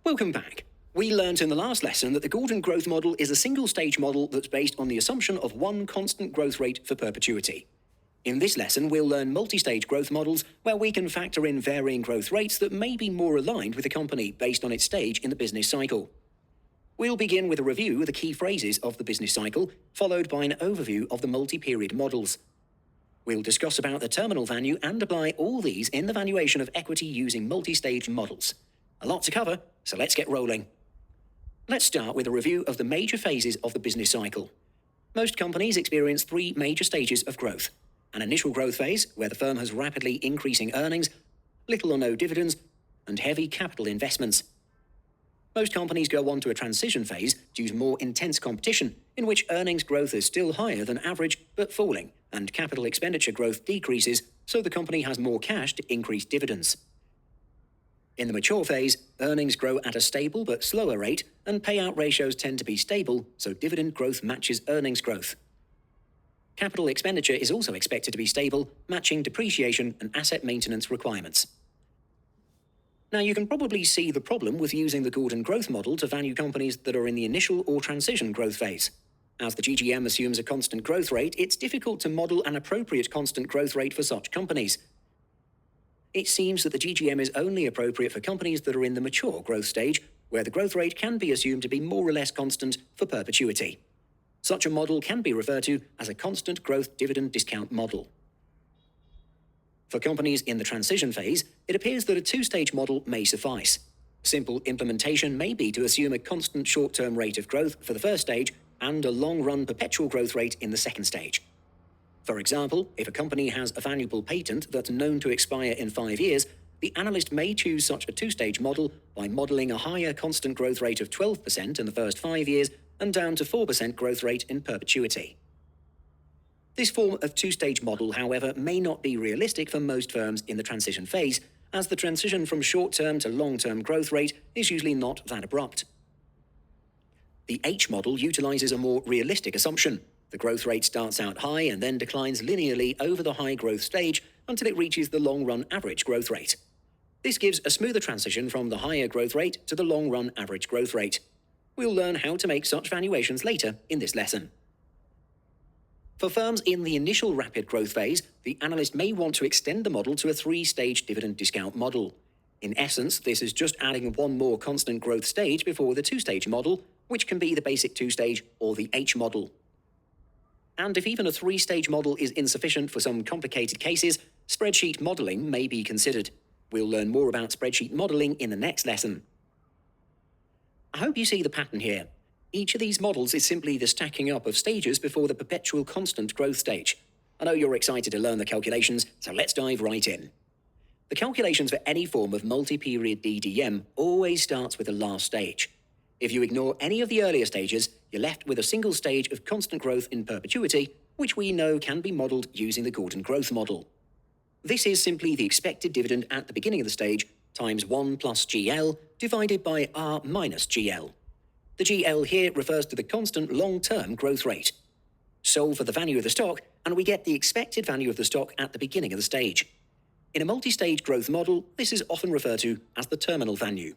Welcome back. We learnt in the last lesson that the Gordon growth model is a single-stage model that's based on the assumption of one constant growth rate for perpetuity. In this lesson, we'll learn multi-stage growth models where we can factor in varying growth rates that may be more aligned with a company based on its stage in the business cycle. We'll begin with a review of the key phrases of the business cycle, followed by an overview of the multi-period models. We'll discuss about the terminal value and apply all these in the valuation of equity using multi-stage models. A lot to cover, so let's get rolling. Let's start with a review of the major phases of the business cycle. Most companies experience three major stages of growth: an initial growth phase, where the firm has rapidly increasing earnings, little or no dividends, and heavy capital investments. Most companies go on to a transition phase due to more intense competition, in which earnings growth is still higher than average but falling, and capital expenditure growth decreases, so the company has more cash to increase dividends. In the mature phase, earnings grow at a stable but slower rate, and payout ratios tend to be stable, so dividend growth matches earnings growth. Capital expenditure is also expected to be stable, matching depreciation and asset maintenance requirements. Now, you can probably see the problem with using the Gordon growth model to value companies that are in the initial or transition growth phase. As the GGM assumes a constant growth rate, it's difficult to model an appropriate constant growth rate for such companies. It seems that the GGM is only appropriate for companies that are in the mature growth stage, where the growth rate can be assumed to be more or less constant for perpetuity. Such a model can be referred to as a constant growth dividend discount model. For companies in the transition phase, it appears that a two-stage model may suffice. Simple implementation may be to assume a constant short-term rate of growth for the first stage and a long-run perpetual growth rate in the second stage. For example, if a company has a valuable patent that's known to expire in 5 years, the analyst may choose such a two-stage model by modeling a higher constant growth rate of 12% in the first 5 years and down to 4% growth rate in perpetuity. This form of two-stage model, however, may not be realistic for most firms in the transition phase, as the transition from short-term to long-term growth rate is usually not that abrupt. The H model utilizes a more realistic assumption. The growth rate starts out high and then declines linearly over the high growth stage until it reaches the long-run average growth rate. This gives a smoother transition from the higher growth rate to the long-run average growth rate. We'll learn how to make such valuations later in this lesson. For firms in the initial rapid growth phase, the analyst may want to extend the model to a three-stage dividend discount model. In essence, this is just adding one more constant growth stage before the two-stage model, which can be the basic two-stage or the H model. And if even a three-stage model is insufficient for some complicated cases, spreadsheet modeling may be considered. We'll learn more about spreadsheet modeling in the next lesson. I hope you see the pattern here. Each of these models is simply the stacking up of stages before the perpetual constant growth stage. I know you're excited to learn the calculations, so let's dive right in. The calculations for any form of multi-period DDM always starts with the last stage. If you ignore any of the earlier stages, you're left with a single stage of constant growth in perpetuity, which we know can be modeled using the Gordon growth model. This is simply the expected dividend at the beginning of the stage times 1 plus GL divided by R minus GL. The GL here refers to the constant long-term growth rate. Solve for the value of the stock, and we get the expected value of the stock at the beginning of the stage. In a multi-stage growth model, this is often referred to as the terminal value.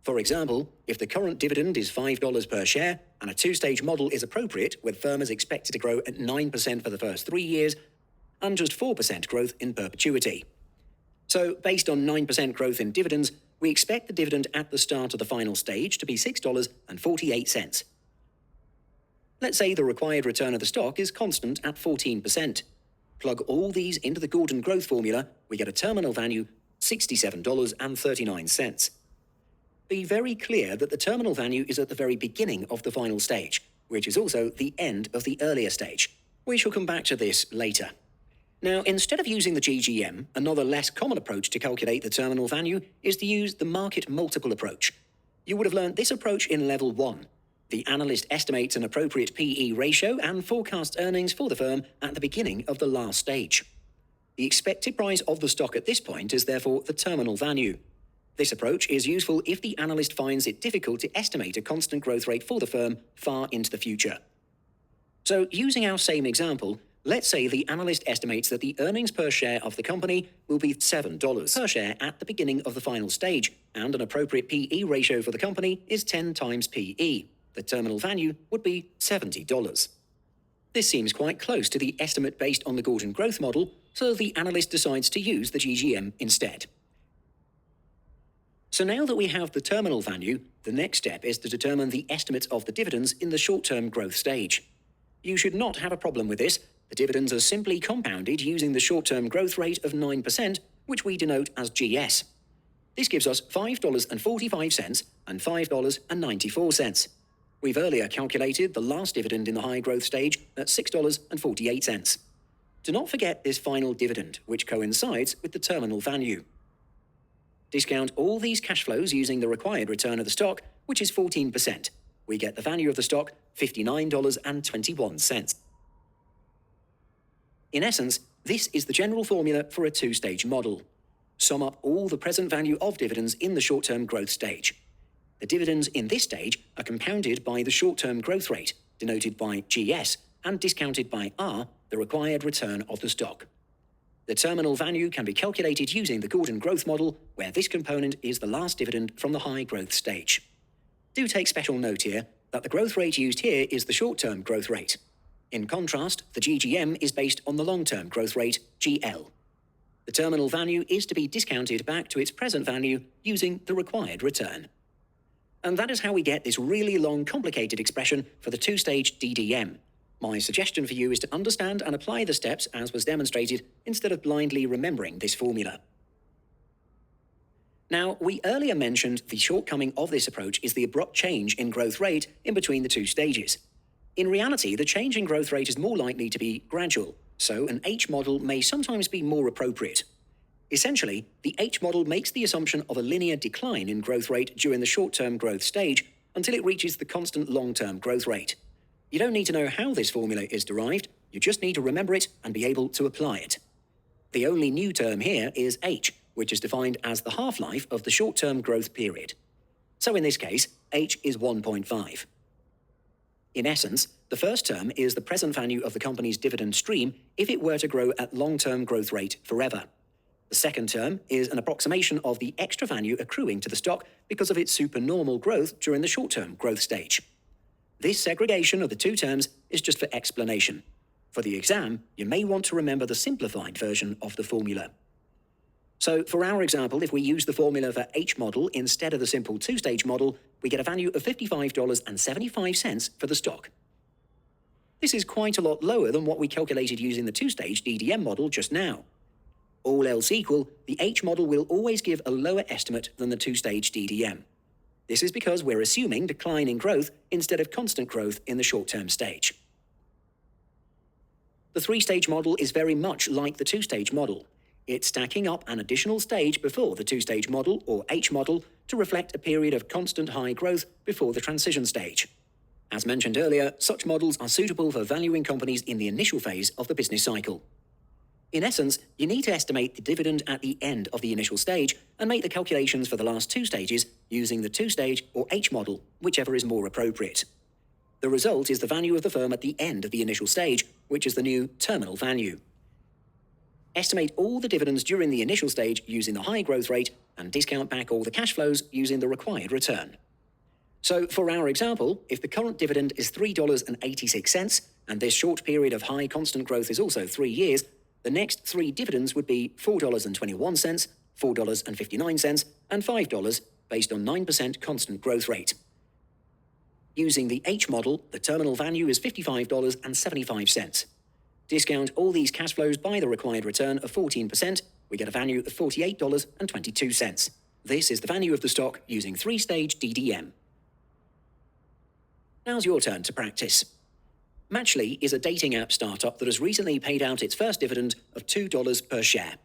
For example, if the current dividend is $5 per share and a two-stage model is appropriate, where the firm is expected to grow at 9% for the first 3 years and just 4% growth in perpetuity. So, based on 9% growth in dividends, we expect the dividend at the start of the final stage to be $6.48. Let's say the required return of the stock is constant at 14%. Plug all these into the Gordon growth formula, we get a terminal value $67.39. Be very clear that the terminal value is at the very beginning of the final stage, which is also the end of the earlier stage. We shall come back to this later. Now, instead of using the GGM, another less common approach to calculate the terminal value is to use the market multiple approach. You would have learned this approach in level 1. The analyst estimates an appropriate PE ratio and forecasts earnings for the firm at the beginning of the last stage. The expected price of the stock at this point is therefore the terminal value. This approach is useful if the analyst finds it difficult to estimate a constant growth rate for the firm far into the future. So, using our same example, Let's say the analyst estimates that the earnings per share of the company will be $7 per share at the beginning of the final stage, and an appropriate PE ratio for the company is 10 times PE. The terminal value would be $70. This seems quite close to the estimate based on the Gordon growth model, so the analyst decides to use the GGM instead. So now that we have the terminal value, the next step is to determine the estimate of the dividends in the short-term growth stage. You should not have a problem with this. The dividends are simply compounded using the short-term growth rate of 9%, which we denote as GS. This gives us $5.45 and $5.94. We've earlier calculated the last dividend in the high growth stage at $6.48. Do not forget this final dividend, which coincides with the terminal value. Discount all these cash flows using the required return of the stock, which is 14%. We get the value of the stock, $59.21. In essence, this is the general formula for a two-stage model. Sum up all the present value of dividends in the short-term growth stage. The dividends in this stage are compounded by the short-term growth rate, denoted by GS, and discounted by R, the required return of the stock. The terminal value can be calculated using the Gordon growth model, where this component is the last dividend from the high growth stage. Do take special note here that the growth rate used here is the short-term growth rate. In contrast, the GGM is based on the long-term growth rate, GL. The terminal value is to be discounted back to its present value using the required return. And that is how we get this really long, complicated expression for the two-stage DDM. My suggestion for you is to understand and apply the steps as was demonstrated instead of blindly remembering this formula. Now, we earlier mentioned the shortcoming of this approach is the abrupt change in growth rate in between the two stages. In reality, the change in growth rate is more likely to be gradual, so an H model may sometimes be more appropriate. Essentially, the H model makes the assumption of a linear decline in growth rate during the short-term growth stage until it reaches the constant long-term growth rate. You don't need to know how this formula is derived, you just need to remember it and be able to apply it. The only new term here is H, which is defined as the half-life of the short-term growth period. So in this case, H is 1.5. In essence, the first term is the present value of the company's dividend stream if it were to grow at long-term growth rate forever. The second term is an approximation of the extra value accruing to the stock because of its supernormal growth during the short-term growth stage. This segregation of the two terms is just for explanation. For the exam, you may want to remember the simplified version of the formula. So for our example, if we use the formula for H model instead of the simple two-stage model, we get a value of $55.75 for the stock. This is quite a lot lower than what we calculated using the two-stage DDM model just now. All else equal, the H model will always give a lower estimate than the two-stage DDM. This is because we're assuming declining growth instead of constant growth in the short-term stage. The three-stage model is very much like the two-stage model. It's stacking up an additional stage before the two-stage model, or H model, to reflect a period of constant high growth before the transition stage. As mentioned earlier, such models are suitable for valuing companies in the initial phase of the business cycle. In essence, you need to estimate the dividend at the end of the initial stage and make the calculations for the last two stages using the two-stage or H model, whichever is more appropriate. The result is the value of the firm at the end of the initial stage, which is the new terminal value. Estimate all the dividends during the initial stage using the high growth rate and discount back all the cash flows using the required return. So for our example, if the current dividend is $3.86 and this short period of high constant growth is also 3 years, the next three dividends would be $4.21, $4.59, and $5 based on 9% constant growth rate. Using the H model, the terminal value is $55.75. Discount all these cash flows by the required return of 14%, we get a value of $48.22. This is the value of the stock using three-stage DDM. Now's your turn to practice. Matchly is a dating app startup that has recently paid out its first dividend of $2 per share.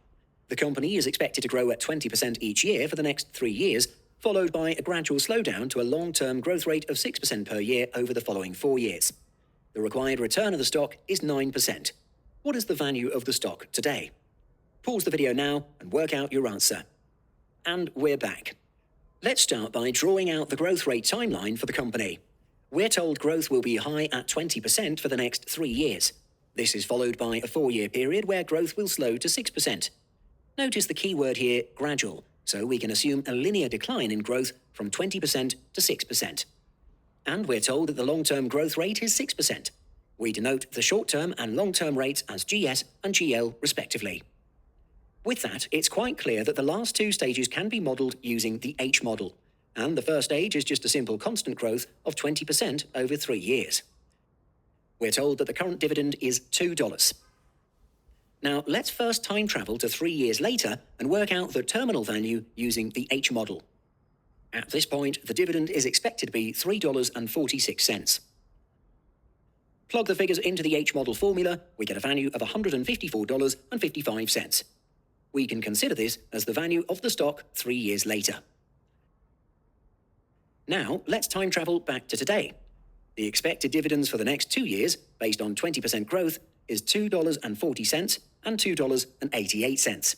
The company is expected to grow at 20% each year for the next 3 years, followed by a gradual slowdown to a long-term growth rate of 6% per year over the following 4 years. The required return of the stock is 9%. What is the value of the stock today? Pause the video now and work out your answer. And we're back. Let's start by drawing out the growth rate timeline for the company. We're told growth will be high at 20% for the next 3 years. This is followed by a 4-year period where growth will slow to 6%. Notice the key word here, gradual, so we can assume a linear decline in growth from 20% to 6%. And we're told that the long-term growth rate is 6%. We denote the short-term and long-term rates as GS and GL respectively. With that, it's quite clear that the last two stages can be modelled using the H model, and the first stage is just a simple constant growth of 20% over 3 years. We're told that the current dividend is $2. Now, let's first time travel to 3 years later and work out the terminal value using the H model. At this point, the dividend is expected to be $3.46. Plug the figures into the H model formula, we get a value of $154.55. We can consider this as the value of the stock 3 years later. Now, let's time travel back to today. The expected dividends for the next 2 years, based on 20% growth, is $2.40 and $2.88.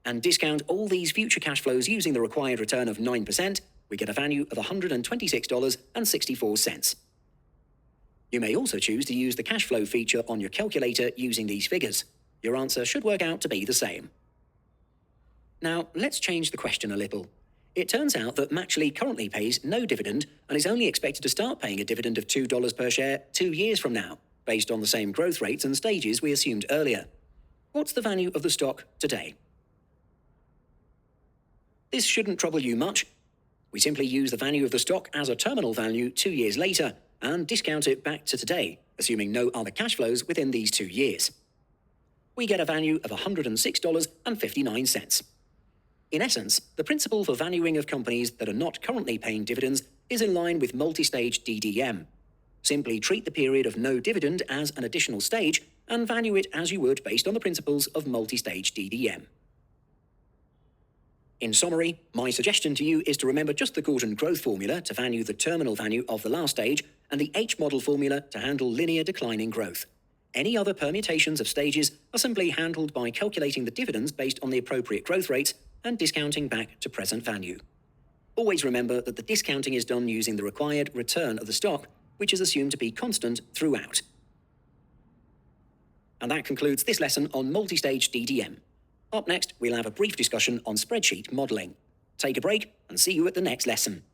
And discount all these future cash flows using the required return of 9%, we get a value of $126.64. You may also choose to use the cash flow feature on your calculator using these figures. Your answer should work out to be the same. Now, let's change the question a little. It turns out that Matchley currently pays no dividend and is only expected to start paying a dividend of $2 per share 2 years from now, based on the same growth rates and stages we assumed earlier. What's the value of the stock today? This shouldn't trouble you much. We simply use the value of the stock as a terminal value 2 years later and discount it back to today, assuming no other cash flows within these 2 years. We get a value of $106.59. In essence, the principle for valuing of companies that are not currently paying dividends is in line with multistage DDM. Simply treat the period of no dividend as an additional stage and value it as you would based on the principles of multistage DDM. In summary, my suggestion to you is to remember just the Gordon growth formula to value the terminal value of the last stage and the H model formula to handle linear declining growth. Any other permutations of stages are simply handled by calculating the dividends based on the appropriate growth rates and discounting back to present value. Always remember that the discounting is done using the required return of the stock, which is assumed to be constant throughout. And that concludes this lesson on multistage DDM. Up next, we'll have a brief discussion on spreadsheet modelling. Take a break and see you at the next lesson.